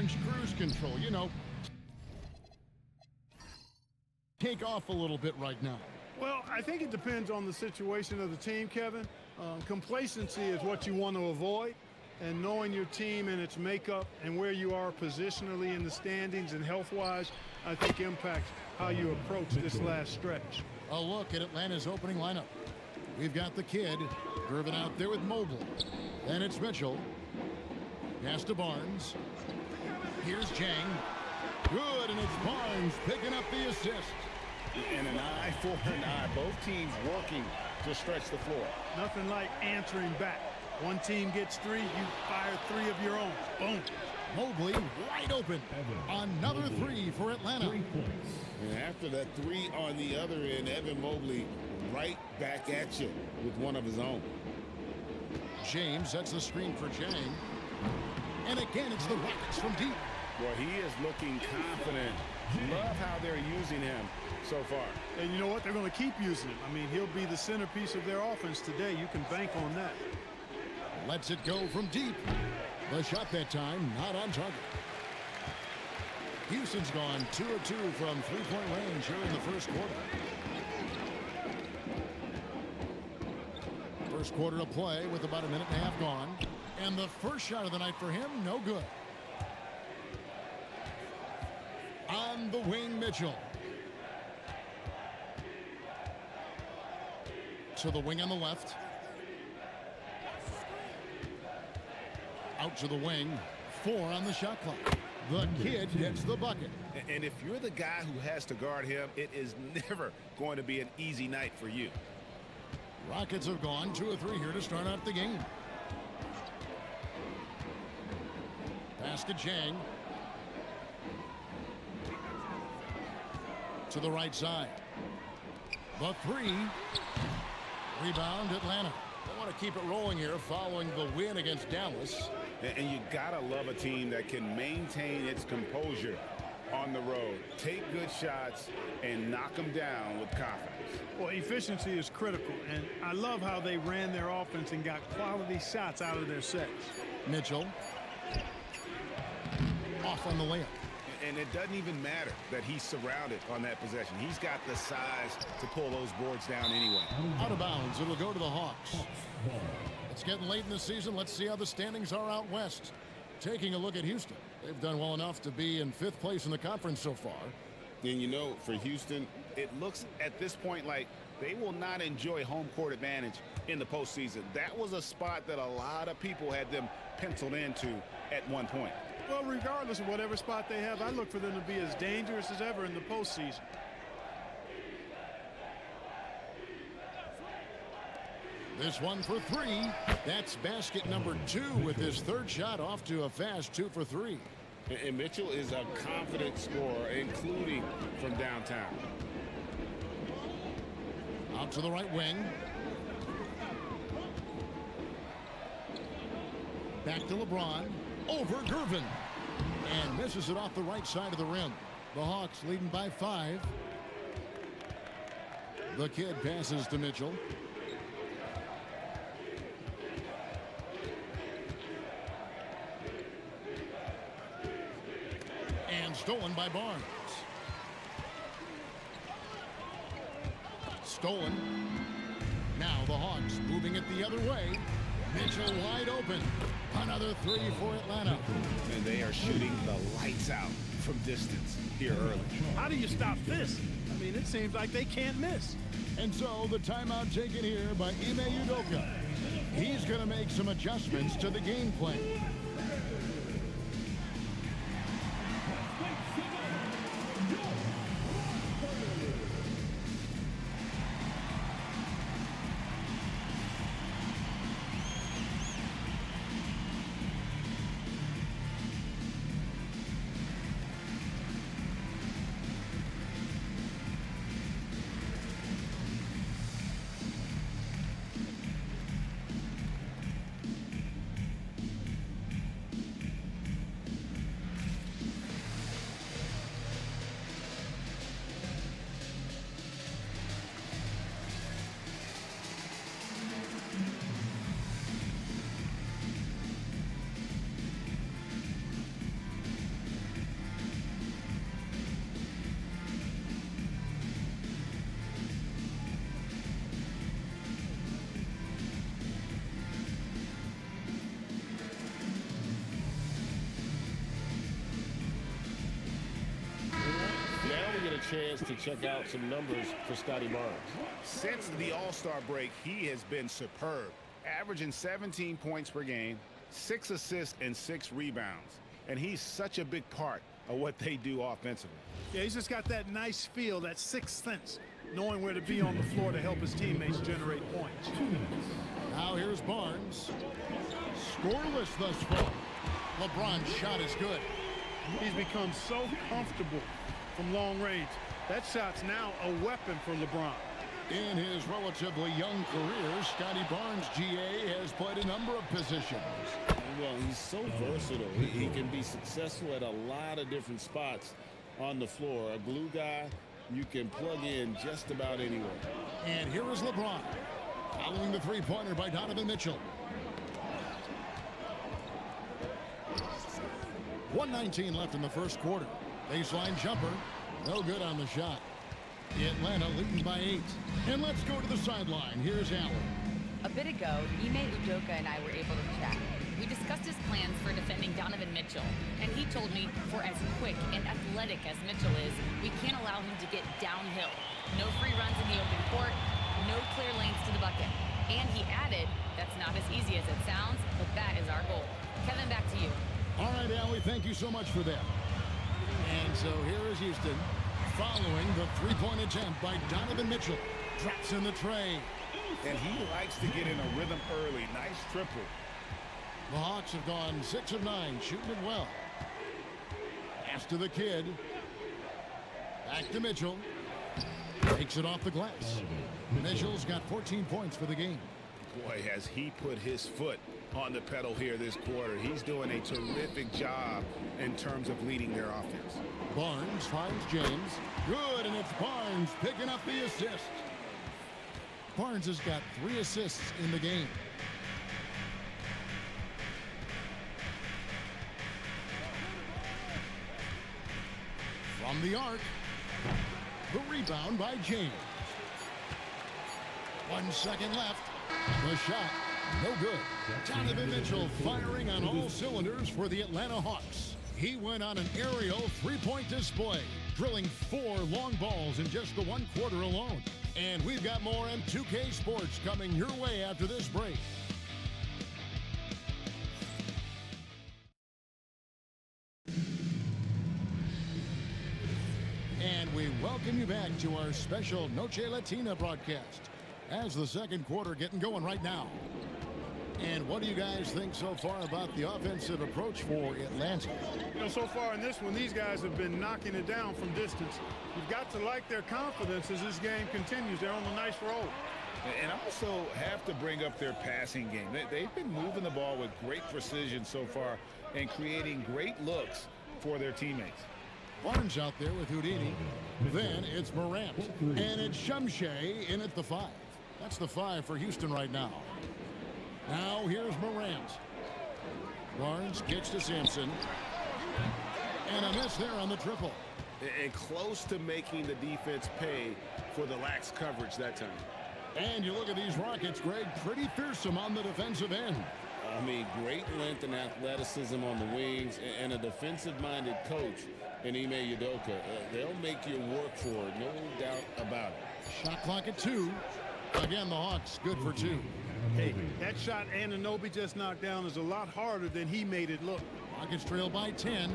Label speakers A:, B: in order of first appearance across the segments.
A: Orange cruise control. You know, take off a little bit right now.
B: Well, I think it depends on the situation of the team, Kevin. Complacency is what you want to avoid, and knowing your team and its makeup and where you are positionally in the standings and health-wise, I think impacts how you approach this last stretch.
A: A look at Atlanta's opening lineup. We've got the kid, Gervin out there with Mobley. Then it's Mitchell. Pass to Barnes. Here's Jang. Good, and it's Barnes picking up the assist.
C: And an eye for an eye. Both teams working to stretch the floor.
B: Nothing like answering back. One team gets three, you fire three of your own. Boom.
A: Mobley wide open. Another three for Atlanta.
C: And after that three on the other end, Evan Mobley right back at you with one of his own.
A: James sets the screen for Jang. And again, it's the Rockets from deep.
C: Well, he is looking confident. Love how they're using him so far.
B: And you know what? They're going to keep using him. I mean, he'll be the centerpiece of their offense today. You can bank on that.
A: Lets it go from deep. The shot that time, not on target. Houston's gone 2 of 2 from three-point range here in the first quarter. First quarter of play with about a minute and a half gone. And the first shot of the night for him, no good. On the wing, Mitchell. To the wing on the left. Out to the wing. 4 on the shot clock. The kid gets the bucket.
C: And if you're the guy who has to guard him, it is never going to be an easy night for you.
A: Rockets have gone 2 of 3 here to start out the game. Pass to Jang. To the right side. The 3. Rebound, Atlanta. They want to keep it rolling here following the win against Dallas.
C: And you gotta love a team that can maintain its composure on the road. Take good shots and knock them down with confidence.
B: Well, efficiency is critical, and I love how they ran their offense and got quality shots out of their sets.
A: Mitchell. Off on the layup.
C: And it doesn't even matter that he's surrounded on that possession. He's got the size to pull those boards down anyway.
A: Out of bounds. It'll go to the Hawks. It's getting late in the season. Let's see how the standings are out west. Taking a look at Houston. They've done well enough to be in 5th place in the conference so far.
C: And you know, for Houston, it looks at this point like they will not enjoy home court advantage in the postseason. That was a spot that a lot of people had them penciled into at one point.
B: Well, regardless of whatever spot they have, I look for them to be as dangerous as ever in the postseason.
A: This one for 3. That's basket number 2 with his 3rd shot off to a fast 2 for 3.
C: And Mitchell is a confident scorer, including from downtown.
A: Out to the right wing. Back to LeBron. Over Gervin. And misses it off the right side of the rim. The Hawks leading by 5. The kid passes to Mitchell. And stolen by Barnes. Stolen. Now the Hawks moving it the other way. Mitchell wide open. Another 3 for Atlanta.
C: And they are shooting the lights out from distance here early.
B: How do you stop this? I mean, it seems like they can't miss.
A: And so the timeout taken here by Ime Udoka. He's going to make some adjustments to the game plan.
D: chance to check out some numbers for Scotty Barnes.
C: Since the All-Star break, he has been superb, averaging 17 points per game, 6 assists, and 6 rebounds. And he's such a big part of what they do offensively.
B: Yeah, he's just got that nice feel, that sixth sense, knowing where to be on the floor to help his teammates generate points.
A: Now here's Barnes. Scoreless thus far. LeBron's shot is good.
B: He's become so comfortable from long range. That shot's now a weapon for LeBron.
A: In his relatively young career, Scotty Barnes, GA, has played a number of positions.
D: Well, he's so versatile. He can be successful at a lot of different spots on the floor. A glue guy, you can plug in just about anywhere.
A: And here is LeBron, following the three-pointer by Donovan Mitchell. 1:19 left in the first quarter. Baseline jumper, no good on the shot. Atlanta leading by 8. And let's go to the sideline. Here's Allen.
E: A bit ago, Ime Udoka and I were able to chat. We discussed his plans for defending Donovan Mitchell, and he told me for as quick and athletic as Mitchell is, we can't allow him to get downhill. No free runs in the open court, no clear lanes to the bucket. And he added, that's not as easy as it sounds, but that is our goal. Kevin, back to you.
A: All right, Allie, thank you so much for that. And so here is Houston, following the three-point attempt by Donovan Mitchell. Drops in the tray.
C: And he likes to get in a rhythm early. Nice triple.
A: The Hawks have gone 6 of 9, shooting it well. Pass to the kid. Back to Mitchell. Takes it off the glass. Mitchell's got 14 points for the game.
C: Boy, has he put his foot on the pedal here this quarter. He's doing a terrific job in terms of leading their offense.
A: Barnes finds James. Good, and it's Barnes picking up the assist. Barnes has got 3 assists in the game. From the arc, the rebound by James. 1 second left. The shot, no good. Donovan Mitchell firing on all cylinders for the Atlanta Hawks. He went on an aerial three-point display, drilling 4 long balls in just the 1 quarter alone. And we've got more M2K Sports coming your way after this break. And we welcome you back to our special Noche Latina broadcast as the second quarter getting going right now. And what do you guys think so far about the offensive approach for Atlanta?
B: You know, so far in this one, these guys have been knocking it down from distance. You've got to like their confidence as this game continues. They're on a nice roll.
C: And also have to bring up their passing game. They've been moving the ball with great precision so far and creating great looks for their teammates.
A: Barnes out there with Houdini. Then it's Morant. And it's Shumshay in at the 5. That's the 5 for Houston right now. Now here's Morant. Barnes kicks to Sampson. And a miss there on the triple.
C: And close to making the defense pay for the lax coverage that time.
A: And you look at these Rockets, Greg, pretty fearsome on the defensive end.
D: I mean, great length and athleticism on the wings, and a defensive-minded coach in Ime Udoka. They'll make you work for it, no doubt about it.
A: Shot clock at 2. Again, the Hawks good for 2.
B: Hey, that shot Anunoby just knocked down is a lot harder than he made it look.
A: Rockets trail by 10.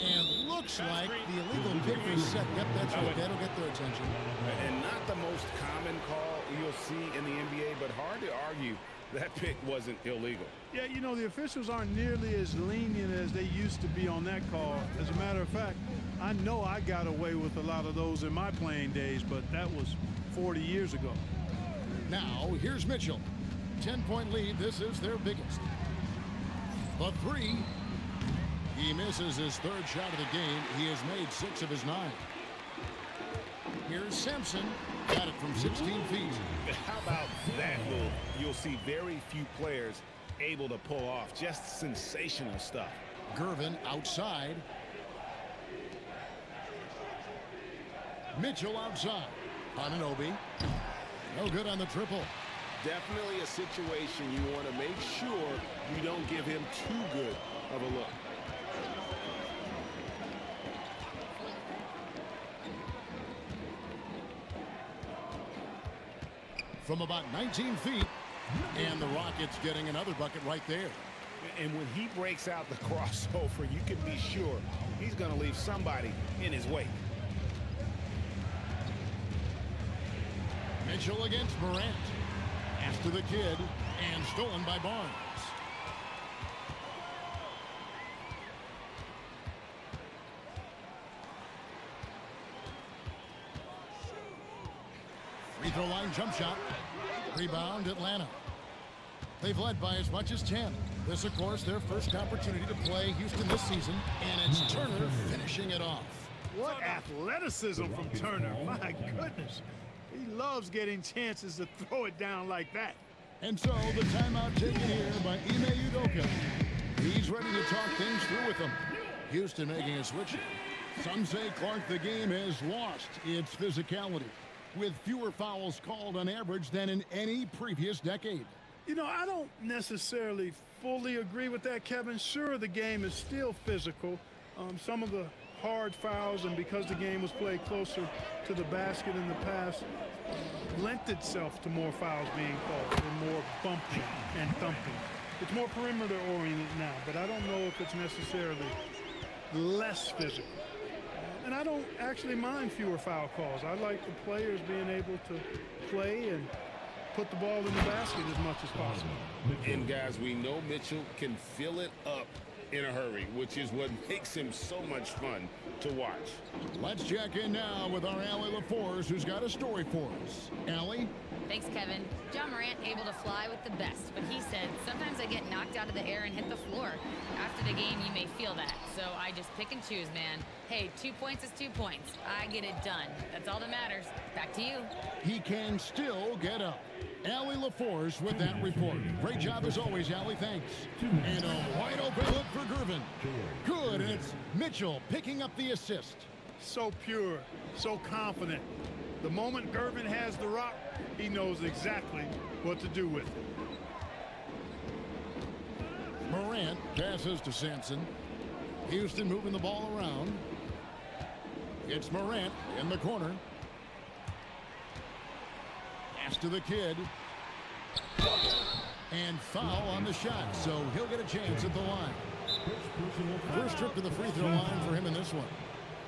A: And looks like the illegal pick was set. Yep, that's right. That'll get their attention.
C: And not the most common call you'll see in the NBA, but hard to argue that pick wasn't illegal.
B: Yeah, you know, the officials aren't nearly as lenient as they used to be on that call. As a matter of fact, I know I got away with a lot of those in my playing days, but that was 40 years ago.
A: Now, here's Mitchell. 10-point lead. This is their biggest. The 3. He misses his 3rd shot of the game. He has made 6 of his 9. Here's Sampson. Got it from 16 feet.
C: How about that move? You'll see very few players able to pull off just sensational stuff.
A: Gervin outside. Mitchell outside. Anunoby. No good on the triple.
D: Definitely a situation you want to make sure you don't give him too good of a look.
A: from about 19 feet. And the Rockets getting another bucket right there.
C: And when he breaks out the crossover, you can be sure he's going to leave somebody in his wake.
A: Mitchell against Morant. Pass to the kid, and stolen by Barnes. Free throw line jump shot. Rebound Atlanta. They've led by as much as 10. This, of course, their first opportunity to play Houston this season, and it's Turner finishing it off.
B: What athleticism from Turner. My goodness. He loves getting chances to throw it down like that.
A: And so the timeout taken here by Ime Udoka. He's ready to talk things through with them. Houston making a switch. Some say, Clark, the game has lost its physicality, with fewer fouls called on average than in any previous decade.
B: You know, I don't necessarily fully agree with that, Kevin. Sure, the game is still physical. Some of the hard fouls, and because the game was played closer to the basket in the past, lent itself to more fouls being called and more bumping and thumping. It's more perimeter oriented now, but I don't know if it's necessarily less physical. And I don't actually mind fewer foul calls. I like the players being able to play and put the ball in the basket as much as possible.
D: And guys, we know Mitchell can fill it up in a hurry, which is what makes him so much fun to watch.
A: Let's check in now with our Allie LaForce, who's got a story for us. Allie?
E: Thanks, Kevin. John Morant able to fly with the best, but he said, sometimes I get knocked out of the air and hit the floor. After the game, you may feel that, so I just pick and choose, man. Hey, 2 points is 2 points. I get it done. That's all that matters. Back to you.
A: He can still get up. Allie LaForce with that report. Great job as always, Allie. Thanks. And a wide open look for Gervin. Good, and it's Mitchell picking up the assist.
B: So pure, so confident. The moment Gervin has the rock, he knows exactly what to do with it.
A: Morant passes to Sampson. Houston moving the ball around. It's Morant in the corner. Pass to the kid. And foul on the shot, so he'll get a chance at the line. First trip to the free throw line for him in this one.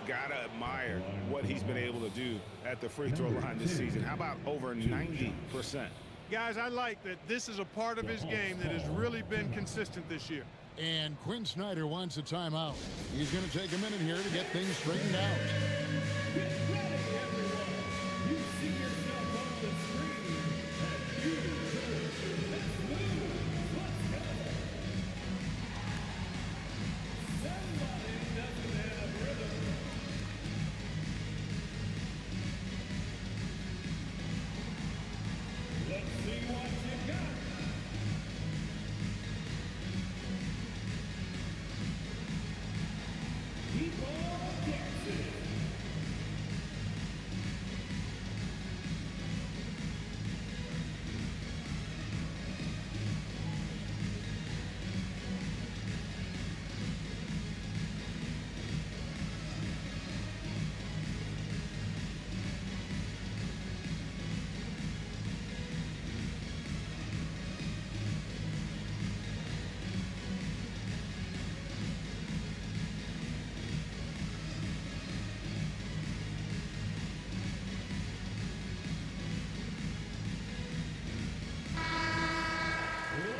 C: Gotta admire what he's been able to do at the free throw line this season. How about over 90%?
B: Guys, I like that this is a part of his game that has really been consistent this year.
A: And Quinn Snyder wants a timeout. He's going to take a minute here to get things straightened out.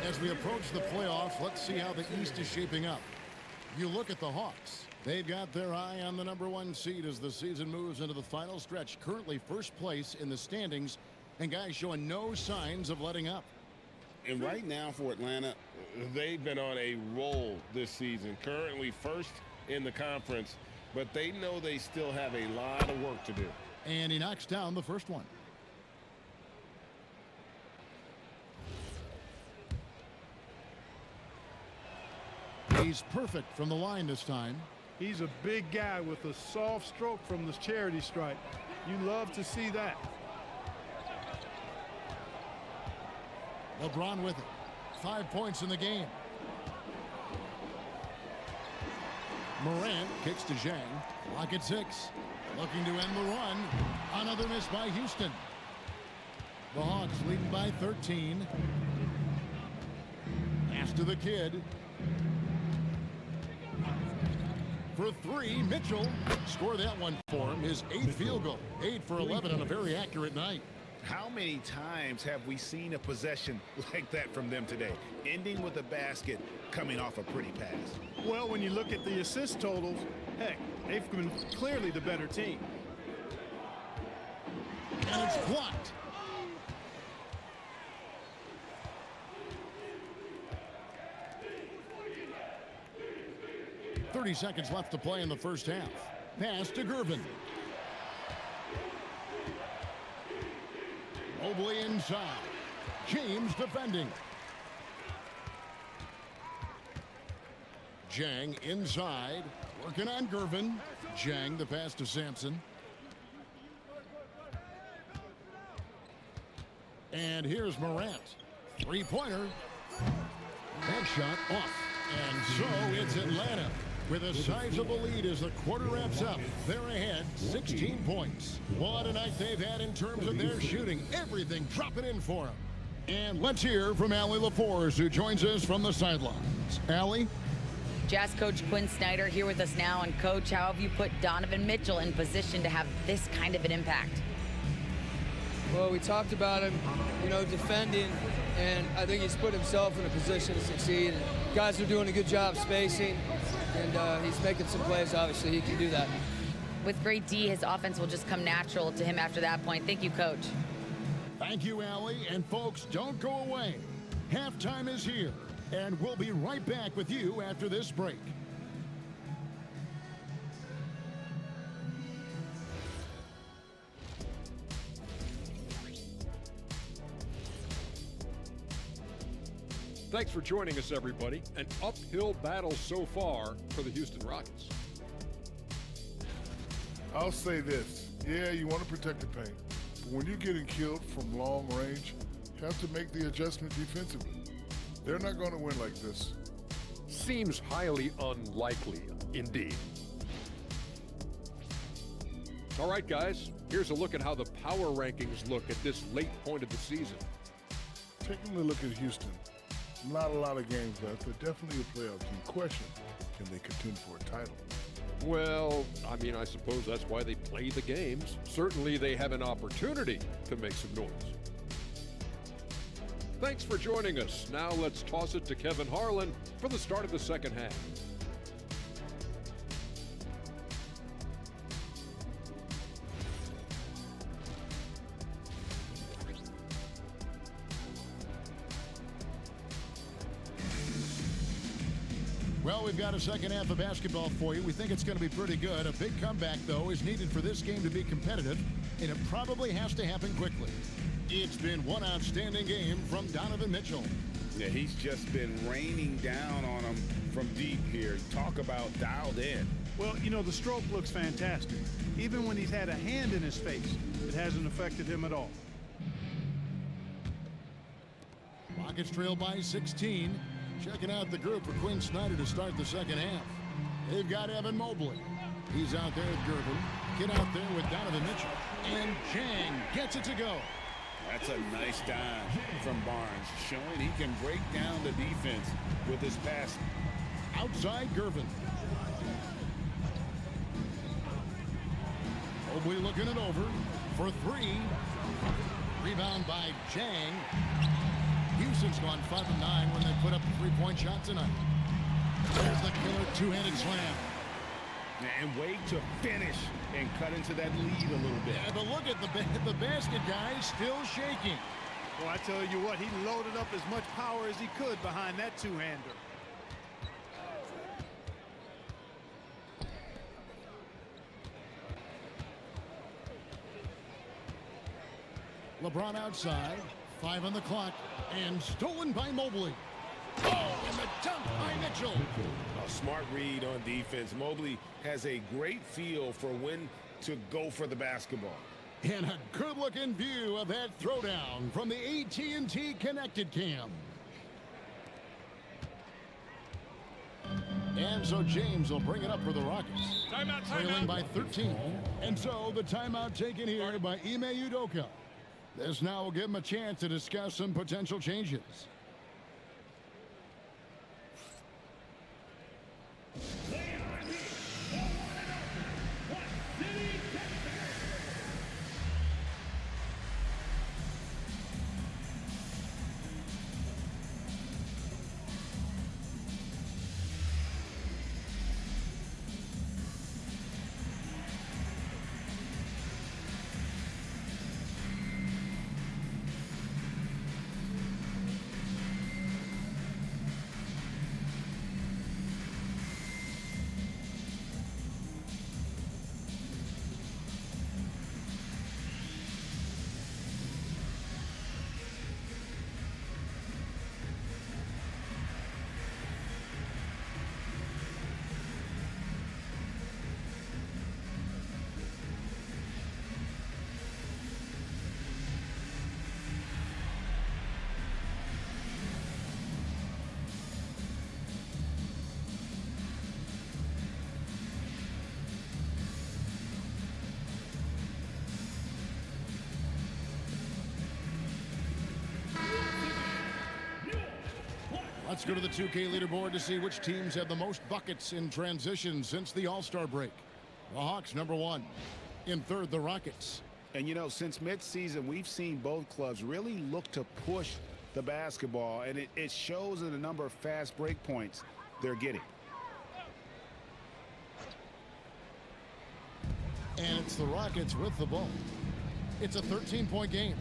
A: As we approach the playoffs, let's see how the East is shaping up. You look at the Hawks. They've got their eye on the #1 seed as the season moves into the final stretch. Currently first place in the standings, and guys showing no signs of letting up.
D: And right now for Atlanta, they've been on a roll this season. Currently first in the conference, but they know they still have a lot of work to do.
A: And he knocks down the first one. He's perfect from the line this time.
B: He's a big guy with a soft stroke from the charity stripe. You love to see that.
A: LeBron with it. 5 points in the game. Morant kicks to Zhang. Clock at 6. Looking to end the run. Another miss by Houston. The Hawks leading by 13. Pass to the kid. For three, Mitchell scored that one for him. His 8th field goal. 8 for 11 on a very accurate night.
C: How many times have we seen a possession like that from them today? Ending with a basket, coming off a pretty pass.
B: Well, when you look at the assist totals, heck, they've been clearly the better team.
A: And it's blocked. .30 seconds left to play in the first half. Pass to Gervin. Mobley inside. James defending. Jang inside. Working on Gervin. Jang the pass to Sampson. And here's Morant. Three-pointer. That shot off. And so it's Atlanta with a sizable lead as the quarter wraps up. They're ahead 16 points. What a night they've had in terms of their shooting. Everything dropping in for them. And let's hear from Allie LaForce, who joins us from the sidelines. Allie?
E: Jazz coach Quinn Snyder here with us now. And coach, how have you put Donovan Mitchell in position to have this kind of an impact?
F: Well, we talked about him, defending, and I think he's put himself in a position to succeed. And guys are doing a good job spacing, and he's making some plays. Obviously, he can do that.
E: With great D, his offense will just come natural to him after that point. Thank you, coach.
A: Thank you, Allie. And folks, don't go away. Halftime is here, and we'll be right back with you after this break.
G: Thanks for joining us, everybody. An uphill battle so far for the Houston Rockets.
H: I'll say this. Yeah, you want to protect the paint. But when you're getting killed from long range, you have to make the adjustment defensively. They're not going to win like this.
G: Seems highly unlikely, indeed. All right, guys, here's a look at how the power rankings look at this late point of the season.
H: Taking a look at Houston. Not a lot of games left, but definitely a playoff team. Question, can they contend for a title?
G: Well, I suppose that's why they play the games. Certainly they have an opportunity to make some noise. Thanks for joining us. Now let's toss it to Kevin Harlan for the start of the second half.
A: Well, we've got a second half of basketball for you. We think it's going to be pretty good. A big comeback, though, is needed for this game to be competitive, and it probably has to happen quickly. It's been one outstanding game from Donovan Mitchell.
C: Yeah, he's just been raining down on them from deep here. Talk about dialed in.
B: Well, the stroke looks fantastic. Even when he's had a hand in his face, it hasn't affected him at all.
A: Rockets trail by 16. Checking out the group for Quinn Snyder to start the second half. They've got Evan Mobley. He's out there with Gervin. Get out there with Donovan Mitchell. And Jang gets it to go.
C: That's a nice dime from Barnes, showing he can break down the defense with his passing.
A: Outside Gervin. Mobley looking it over for three. Rebound by Jang. Houston's gone 5 of 9 when they put up a three-point shot tonight. There's the killer two-handed slam.
C: And wait to finish and cut into that lead a little bit.
A: Yeah, but look at the basket, guys, still shaking.
B: Well, I tell you what, he loaded up as much power as he could behind that two-hander.
A: LeBron outside, 5 on the clock, and stolen by Mobley. Oh, and the dunk by Mitchell.
C: A smart read on defense. Mobley has a great feel for when to go for the basketball.
A: And a good-looking view of that throwdown from the AT&T Connected Cam. And so James will bring it up for the Rockets. Trailing by 13. And so the timeout taken here by Ime Udoka. This now will give him a chance to discuss some potential changes. Let's go to the 2K leaderboard to see which teams have the most buckets in transition since the All-Star break. The Hawks, number 1. In third, the Rockets.
C: And, you know, since midseason, we've seen both clubs really look to push the basketball, and it shows in the number of fast break points they're getting.
A: And it's the Rockets with the ball. It's a 13-point game.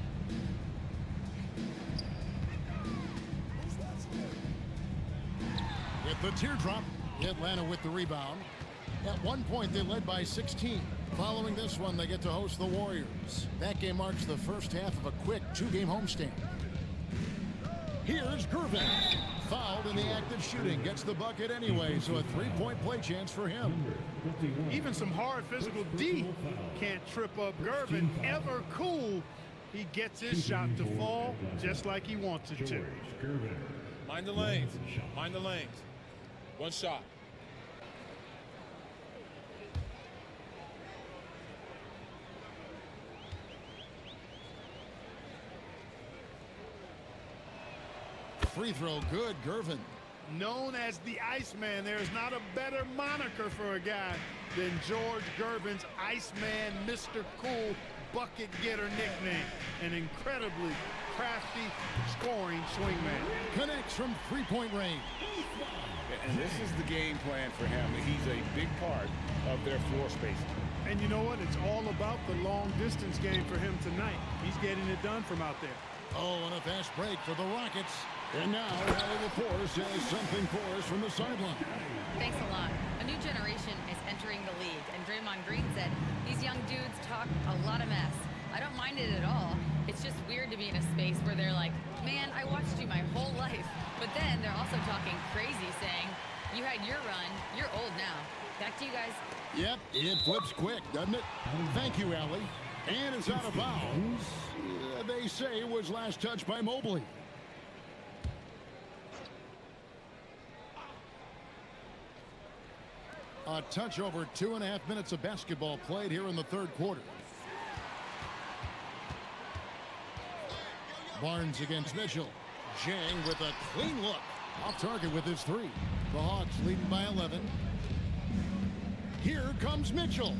A: With the teardrop, Atlanta with the rebound. At one point, they led by 16. Following this one, they get to host the Warriors. That game marks the first half of a quick 2-game homestand. Here's Gervin. Fouled in the act of shooting. Gets the bucket anyway, so a 3-point play chance for him.
B: Even some hard physical D can't trip up Gervin. Ever cool. He gets his shot to fall just like he wants it to.
I: Mind the lanes. Mind the lanes. One shot.
A: Free throw good, Gervin.
B: Known as the Iceman, there is not a better moniker for a guy than George Gervin's Iceman, Mr. Cool, bucket getter nickname. An incredibly crafty scoring swingman.
A: Connects from 3-point range.
C: And this is the game plan for him. He's a big part of their floor spacing.
B: And you know what? It's all about the long distance game for him tonight. He's getting it done from out there.
A: Oh, and a fast break for the Rockets. And now, Allie LaForce has something for us from the sideline.
E: Thanks a lot. A new generation is entering the league, and Draymond Green said these young dudes talk a lot of mess. I don't mind it at all. It's just weird to be in a space where they're like, man, I watched you my whole life. But then they're also talking crazy, saying, you had your run, you're old now. Back to you guys.
A: Yep, it flips quick, doesn't it? Thank you, Allie. And it's out of bounds. They say it was last touched by Mobley. A touch over 2.5 minutes of basketball played here in the third quarter. Barnes against Mitchell. Jang with a clean look. Off target with his 3. The Hawks leading by 11. Here comes Mitchell.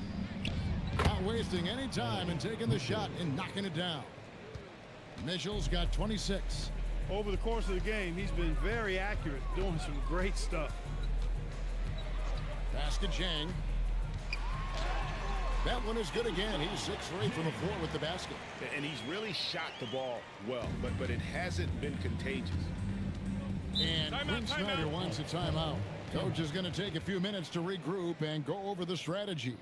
A: Not wasting any time and taking the shot and knocking it down. Mitchell's got 26.
B: Over the course of the game, he's been very accurate, doing some great stuff.
A: Basket Jang. That one is good again. He's 6 for 8 from the floor with the basket.
C: And he's really shot the ball well, but it hasn't been contagious.
A: And Quinn Snyder wants a timeout. Coach is going to take a few minutes to regroup and go over the strategy.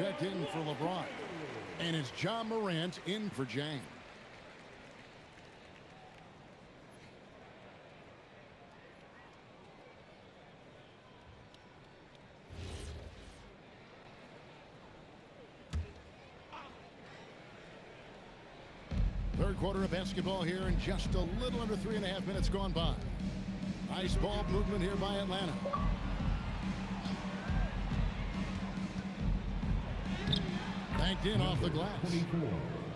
A: checked in for LeBron. And it's John Morant in for Jang. Third quarter of basketball here, and just a little under 3.5 minutes gone by. Nice ball movement here by Atlanta. Banked in off the glass.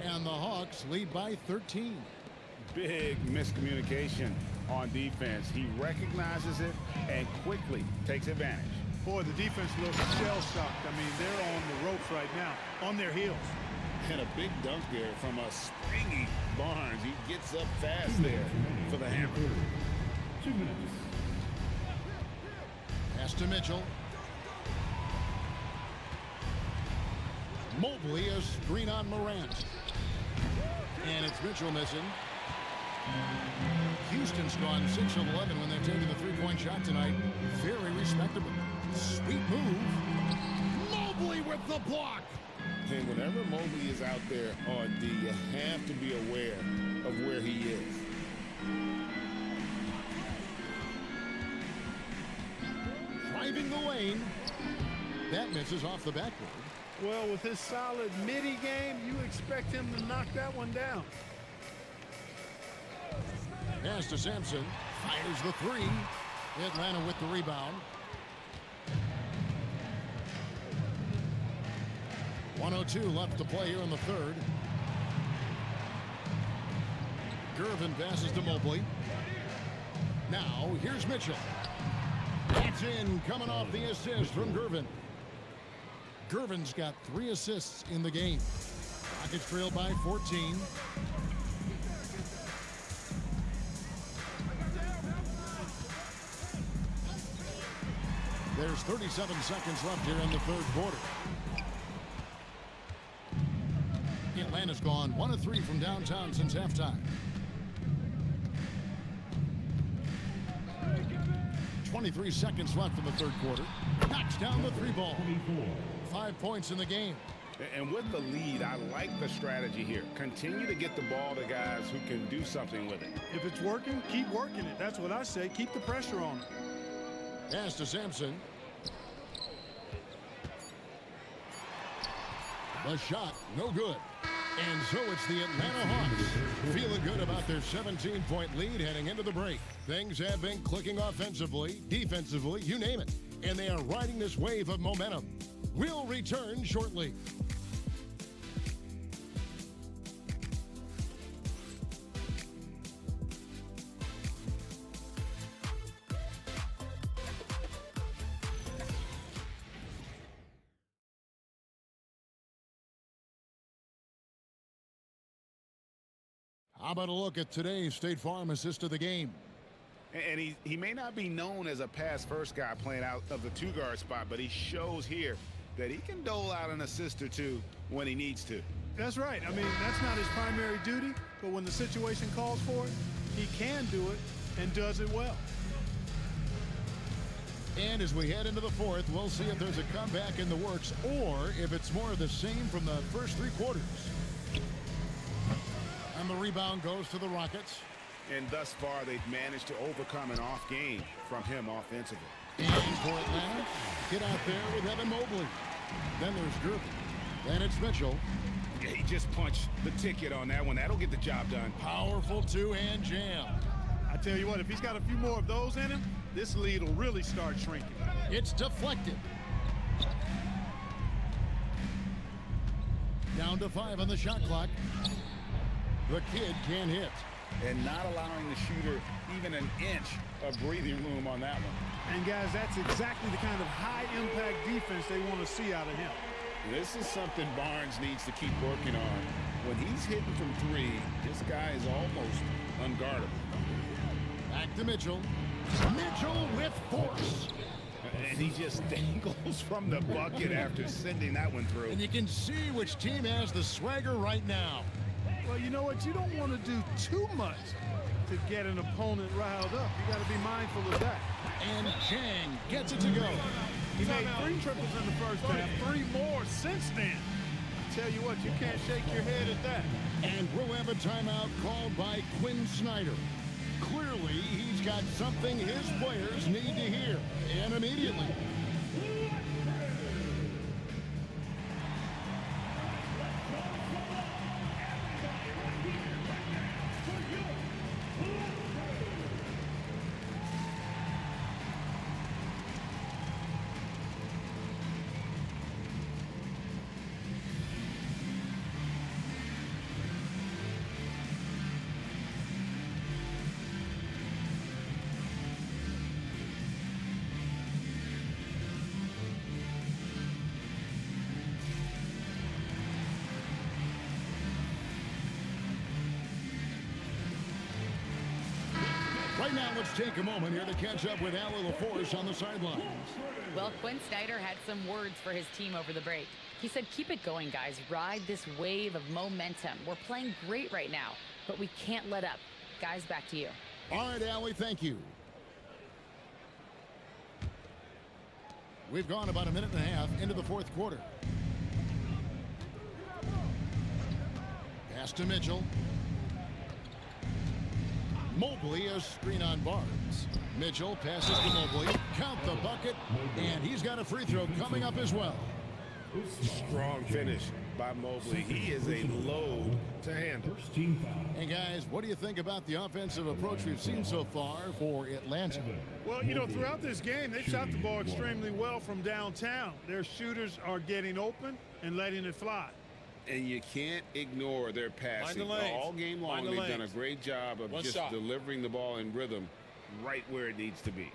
A: And the Hawks lead by 13.
C: Big miscommunication on defense. He recognizes it and quickly takes advantage.
B: Boy, the defense looks shell-shocked. I mean, they're on the ropes right now, on their heels.
D: And a big dunk there from a springy Barnes. He gets up fast there for the hammer.
J: 2 minutes.
A: Pass to Mitchell. Mobley, a screen on Morant. And it's Mitchell missing. Houston's gone 6 of 11 when they've taken the three-point shot tonight. Very respectable. Sweet move. Mobley with the block.
D: And whenever Mobley is out there on D, you have to be aware of where he is.
A: Driving the lane. That misses off the backboard.
B: Well, with his solid midi game, you expect him to knock that one down.
A: Pass to Sampson. Fires the three. Atlanta with the rebound. 1:02 left to play here in the third. Gervin passes to Mobley. Now, here's Mitchell. That's in, coming off the assist from Gervin. Gervin's got 3 assists in the game. Rockets trail by 14. There's 37 seconds left here in the third quarter. Atlanta's gone 1 of 3 from downtown since halftime. 23 seconds left in the third quarter. Knocks down the 3 ball. 5 points in the game.
C: And with the lead, I like the strategy here. Continue to get the ball to guys who can do something with it.
B: If it's working, keep working it. That's what I say. Keep the pressure on him.
A: Pass to Sampson. The shot, no good. And so it's the Atlanta Hawks feeling good about their 17-point lead heading into the break. Things have been clicking offensively, defensively, you name it. And they are riding this wave of momentum. We'll return shortly. How about a look at today's State Farm assist of the game?
C: And he may not be known as a pass-first guy playing out of the 2-guard spot, but he shows here that he can dole out an assist or 2 when he needs to.
B: That's right. I mean, that's not his primary duty, but when the situation calls for it, he can do it and does it well.
A: And as we head into the fourth, we'll see if there's a comeback in the works or if it's more of the same from the first 3 quarters. And the rebound goes to the Rockets.
C: And thus far, they've managed to overcome an off game from him offensively.
A: And for Atlanta, get out there with Evan Mobley. Then there's Gervin. Then it's Mitchell.
C: Yeah, he just punched the ticket on that one. That'll get the job done.
A: Powerful 2-hand jam.
B: I tell you what, if he's got a few more of those in him, this lead will really start shrinking.
A: It's deflected. Down to 5 on the shot clock. The kid can't hit.
C: And not allowing the shooter even an inch of breathing room on that one.
B: And guys, that's exactly the kind of high-impact defense they want to see out of him.
D: This is something Barnes needs to keep working on. When he's hitting from 3, this guy is almost unguardable.
A: Back to Mitchell. Mitchell with force.
C: And he just dangles from the bucket after sending that one through.
A: And you can see which team has the swagger right now.
B: Well, you know what? You don't want to do too much to get an opponent riled up. You got to be mindful of that.
A: And Jang gets it to go.
B: He made 3 triples in the first half, 3 more since then. I tell you what, you can't shake your head at that.
A: And we'll have a timeout called by Quinn Snyder. Clearly, he's got something his players need to hear, and immediately. Right now, let's take a moment here to catch up with Allie LaForce on the sidelines.
E: Well, Quinn Snyder had some words for his team over the break. He said, keep it going, guys. Ride this wave of momentum. We're playing great right now, but we can't let up. Guys, back to you.
A: All right, Allie, thank you. We've gone about a minute and a half into the fourth quarter. Pass to Mitchell. Mobley, a screen on Barnes. Mitchell passes to Mobley. Count the bucket, and he's got a free throw coming up as well.
C: Strong finish by Mobley. He is a load to handle.
A: And guys, what do you think about the offensive approach we've seen so far for Atlanta?
B: Well, you know, throughout this game, they've shot the ball extremely well from downtown. Their shooters are getting open and letting it fly.
C: And you can't ignore their passing. All game long, they've done a great job of just delivering the ball in rhythm right where it needs to be.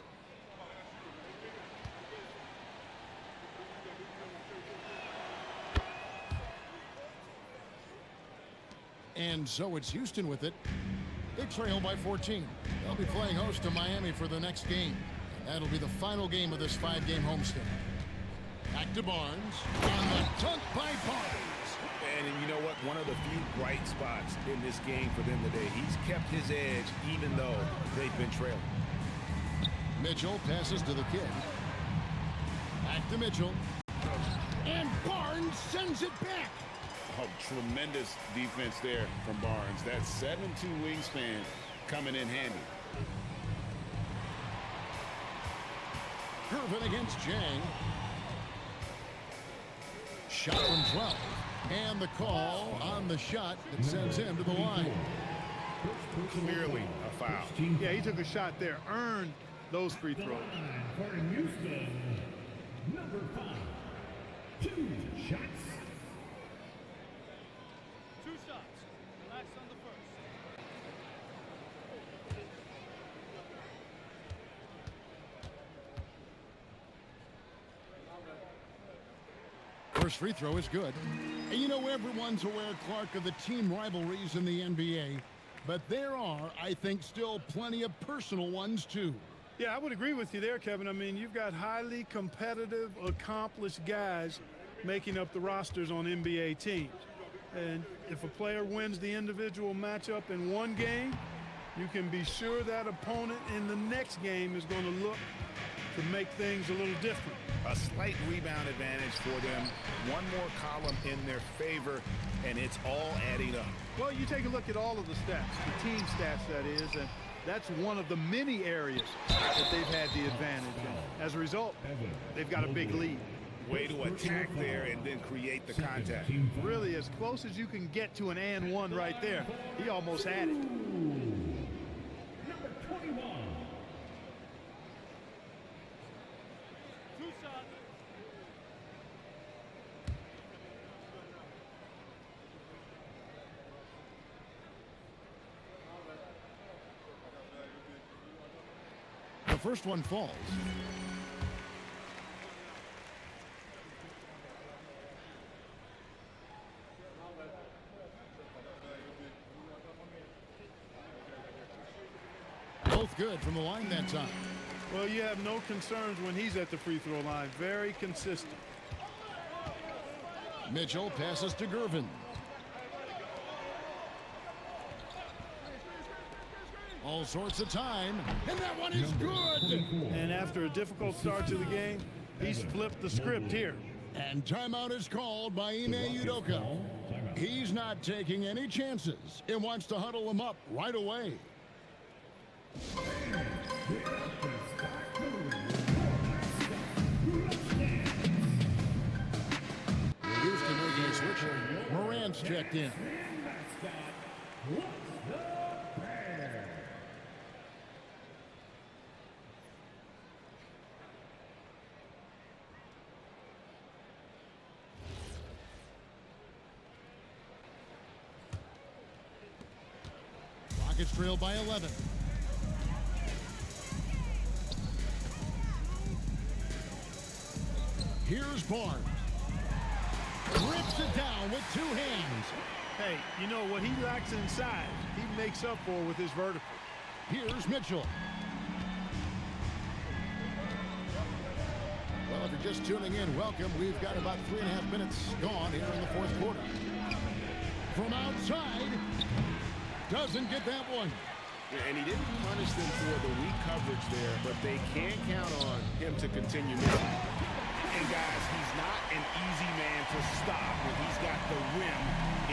A: And so it's Houston with it. They trail by 14. They'll be playing host to Miami for the next game. And that'll be the final game of this 5-game homestand. Back to Barnes. And the dunk by Barnes.
C: And you know what? One of the few bright spots in this game for them today. He's kept his edge even though they've been trailing.
A: Mitchell passes to the kid. Back to Mitchell. And Barnes sends it back.
C: Oh, tremendous defense there from Barnes. That 7'2" wingspan coming in handy.
A: Gervin against Jang. Shot from 12. And the call on the shot that sends him to the line.
C: Clearly a foul.
B: Yeah, he took a shot there. Earned those free throws.
J: For Houston, number 5, 2 shots.
B: 2 shots. Relax on the first.
A: First free throw is good. And you know, everyone's aware, Clark, of the team rivalries in the NBA. But there are, I think, still plenty of personal ones, too.
B: Yeah, I would agree with you there, Kevin. I mean, you've got highly competitive, accomplished guys making up the rosters on NBA teams. And if a player wins the individual matchup in one game, you can be sure that opponent in the next game is going to look to make things a little different.
C: A slight rebound advantage for them. One more column in their favor, and it's all adding up.
B: Well, you take a look at all of the stats, the team stats, that is, and that's one of the many areas that they've had the advantage. And as a result, they've got a big lead.
C: Way to attack there and then create the contact.
B: Really, as close as you can get to an and one right there. He almost had it.
J: Number 21.
A: The first one falls. Both good from the line that time.
B: Well, you have no concerns when he's at the free throw line. Very consistent.
A: Mitchell passes to Gervin. All sorts of time, and that one is good.
B: And after a difficult start to the game, He's flipped the script here.
A: And timeout is called by Ime Udoka. He's not taking any chances and wants to huddle them up right away. Houston making a switch. Morant's checked in. Rockets trail by 11. Here's Barnes. Rips it down with two hands.
B: Hey, you know what he lacks inside, he makes up for with his vertical.
A: Here's Mitchell. Well, if you're just tuning in, welcome. We've got about 3.5 minutes gone here in the fourth quarter. From outside, doesn't get that one.
C: And he didn't punish them for the weak coverage there, but they can count on him to continue moving. And guys, he's not an easy man to stop when he's got the rim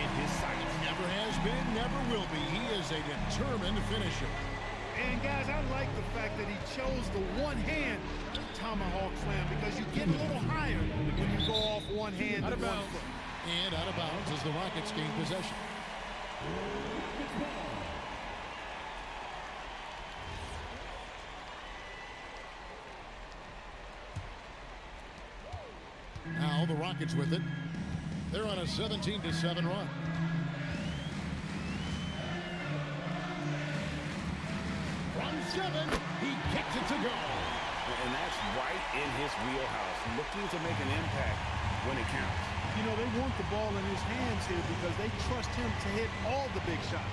C: in his sights.
A: Never has been, never will be. He is a determined finisher.
B: And guys, I like the fact that he chose the one-hand tomahawk slam because you get a little higher when you go off one hand and one foot.
A: And out of bounds as the Rockets gain possession. Now the Rockets with it. They're on a 17-7 run. From 7, he kicks it to go.
C: And that's right in his wheelhouse, looking to make an impact when it counts.
B: You know, they want the ball in his hands here because they trust him to hit all the big shots.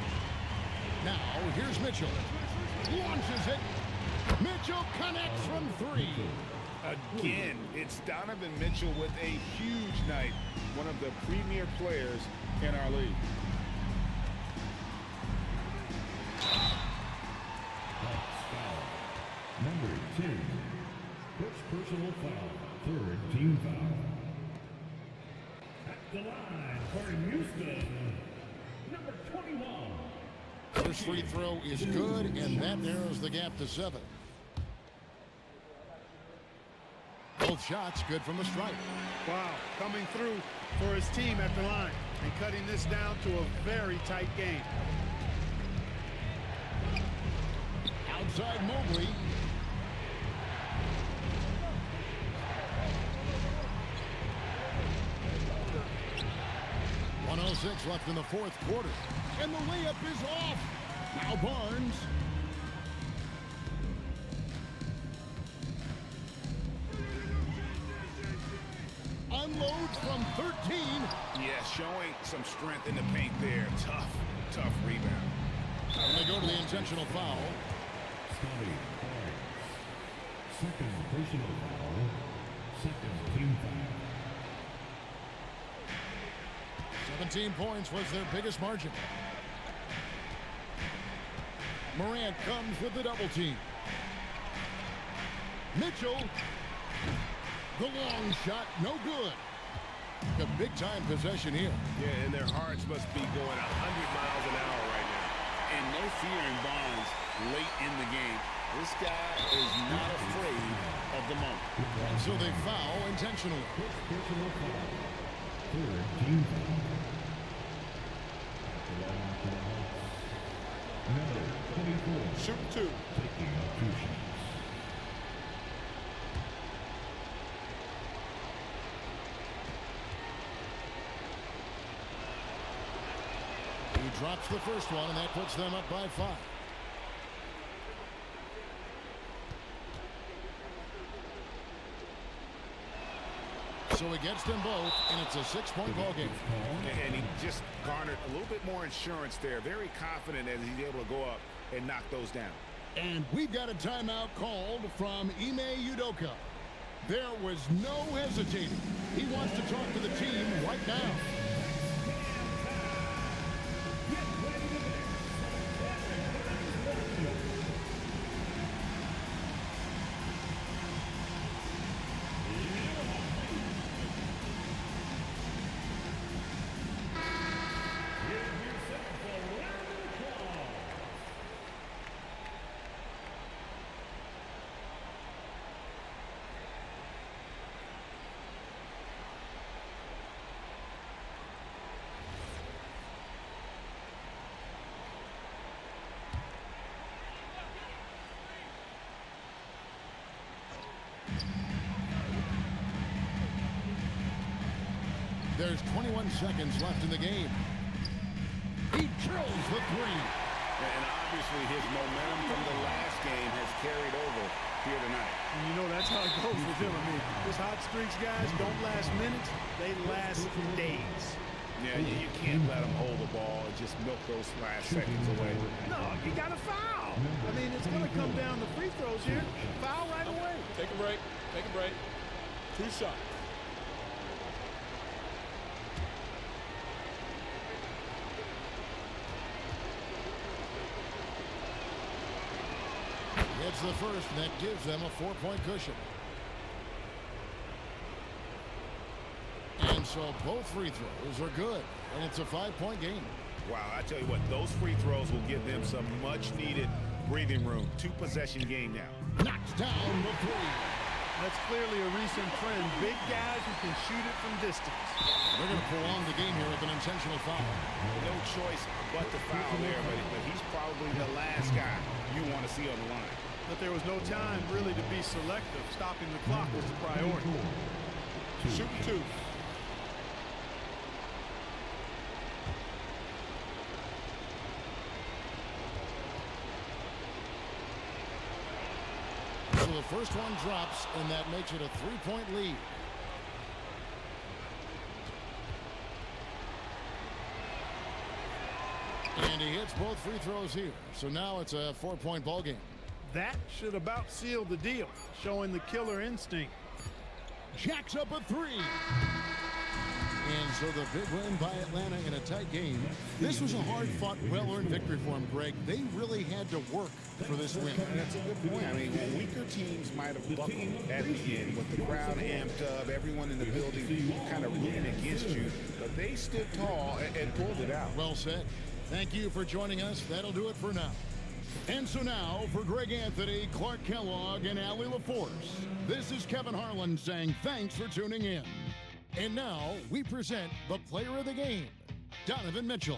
A: Now, here's Mitchell. Launches it. Mitchell connects from 3.
C: Again, it's Donovan Mitchell with a huge night. One of the premier players in our league.
J: Number 10. First personal foul. Third team foul. At the line for Houston, number 21.
A: First free throw is good, and that narrows the gap to 7. Both shots good from the stripe.
B: Wow, coming through for his team at the line and cutting this down to a very tight game.
A: Outside Mobley. .106 left in the fourth quarter. And the layup is off. Now Barnes. Unloads from 13.
C: Yeah, showing some strength in the paint there. Tough rebound.
A: And they go to the intentional foul.
J: Scotty Barnes. Second personal foul. Second team foul.
A: 17 points was their biggest margin. Morant comes with the double team. Mitchell. The long shot, no good. A big-time possession here.
C: Yeah, and their hearts must be going 100 miles an hour right now.
D: And no fear in Barnes late in the game. This guy is not afraid of the moment.
A: And so they foul intentionally.
J: Personal foul. Third team foul. Number 24.
C: Shoot 2.
J: Taking 2 shots.
A: He drops the first one, and that puts them up by 5. So he gets them both, and it's a 6-point ball game.
C: And he just garnered a little bit more insurance there. Very confident as he's able to go up and knock those down.
A: And we've got a timeout called from Ime Udoka. There was no hesitating. He wants to talk to the team right now. There's 21 seconds left in the game. He drills the three.
C: And obviously his momentum from the last game has carried over here tonight.
B: And you know that's how it goes with him. I mean, his hot streaks, guys, don't last minutes. They last days.
C: Yeah, you can't let him hold the ball and just milk those last seconds away.
B: No, you got to foul. I mean, it's going to come down to free throws here. Foul right away.
I: Take a break. Take a break. 2 shots.
A: It's the first, and that gives them a 4-point cushion. And so both free throws are good, and it's a 5-point game.
C: Wow, I tell you what, those free throws will give them some much-needed breathing room. 2-possession game now.
A: Knocks down the three.
B: That's clearly a recent trend. Big guys who can shoot it from distance.
A: They're going to prolong the game here with an intentional foul.
C: No choice but to foul there, but he's probably the last guy you want to see on the line.
B: But there was no time really to be selective. Stopping the clock was the priority.
I: Shoot 2.
A: So the first one drops, and that makes it a 3-point lead. And he hits both free throws here. So now it's a 4-point ball game.
B: That should about seal the deal, showing the killer instinct.
A: Jacks up a 3. And so the big win by Atlanta in a tight game. This was a hard-fought, well-earned victory for them, Greg. They really had to work for this win.
C: That's a good point. I mean, weaker teams might have buckled at the end with the crowd amped up, everyone in the building kind of rooting against you. But they stood tall and pulled it out.
A: Well said. Thank you for joining us. That'll do it for now. And so now, for Greg Anthony, Clark Kellogg, and Allie LaForce, this is Kevin Harlan saying thanks for tuning in. And now, we present the player of the game, Donovan Mitchell.